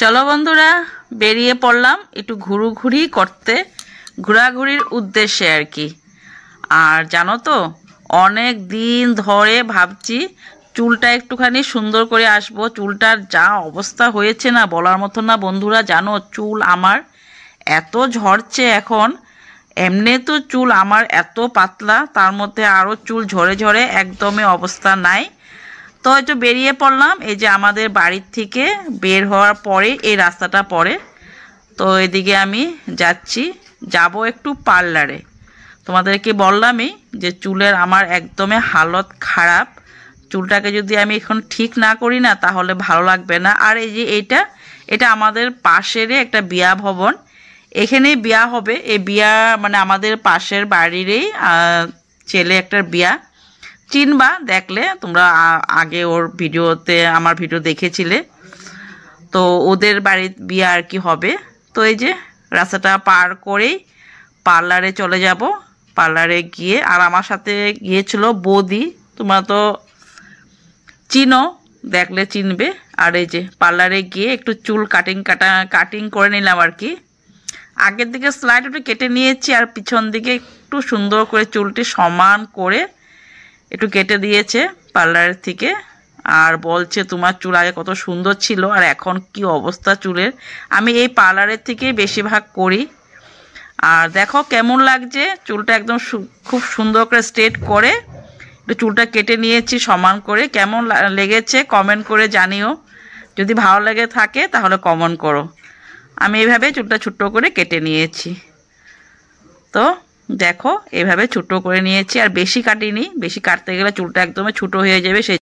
চলো বন্ধুরা, বেরিয়ে পড়লাম একটু ঘুরুঘুরি করতে, ঘোরাঘুরির উদ্দেশ্যে আর কি। আর জানো তো, অনেক দিন ধরে ভাবছি চুলটা একটুখানি সুন্দর করে আসবো। চুলটার যা অবস্থা হয়েছে না, বলার মতো না বন্ধুরা। জানো, চুল আমার এত ঝরছে এখন। এমনি তো চুল আমার এত পাতলা, তার মধ্যে আরও চুল ঝরে ঝরে একদমই অবস্থা নাই। তো একটু বেরিয়ে পড়লাম। এই যে আমাদের বাড়ির থেকে বের হওয়ার পরে এই রাস্তাটা পড়ে, তো এদিকে আমি যাব একটু পার্লারে। তোমাদেরকে বললামই যে চুলের আমার একদমই হালত খারাপ। চুলটাকে যদি আমি এখন ঠিক না করি না, তাহলে ভালো লাগবে না। আর এই যে এটা আমাদের পাশেরই একটা বিয়া ভবন, এখানেই বিয়া হবে। এই বিয়া মানে আমাদের পাশের বাড়িরই ছেলে একটার বিয়া। চিনবা, দেখলে তোমরা আগে ওর ভিডিওতে আমার ভিডিও দেখেছিলে। তো ওদের বাড়ির বিয়ে আর কি হবে। তো এই যে রাস্তাটা পার করেই পার্লারে চলে যাব। পার্লারে গিয়ে, আর আমার সাথে গিয়েছিল বৌদি, তোমরা তো চিনো, দেখলে চিনবে। আর এই যে পার্লারে গিয়ে একটু চুল কাটিং করে নিলাম আর কি। আগের দিকে স্লাইড একটু কেটে নিয়েছি, আর পিছন দিকে একটু সুন্দর করে চুলটি সমান করে একটু কেটে দিয়েছে পার্লারের থেকে। আর বলছে তোমার চুল আগে কত সুন্দর ছিল, আর এখন কি অবস্থা চুলের। আমি এই পার্লারের থেকেই বেশিরভাগ করি। আর দেখো কেমন লাগছে, চুলটা একদম খুব সুন্দর করে স্ট্রেট করে একটু চুলটা কেটে নিয়েছি সমান করে। কেমন লেগেছে কমেন্ট করে জানিও। যদি ভালো লেগে থাকে তাহলে কমেন্ট করো। আমি এইভাবে চুলটা ছোট্ট করে কেটে নিয়েছি। তো দেখো, এভাবে ছোট করে নিয়েছি, আর বেশি কাটিনি। বেশি কাটতে গেলে চুলটা একদমই ছোট হয়ে যাবে, সেই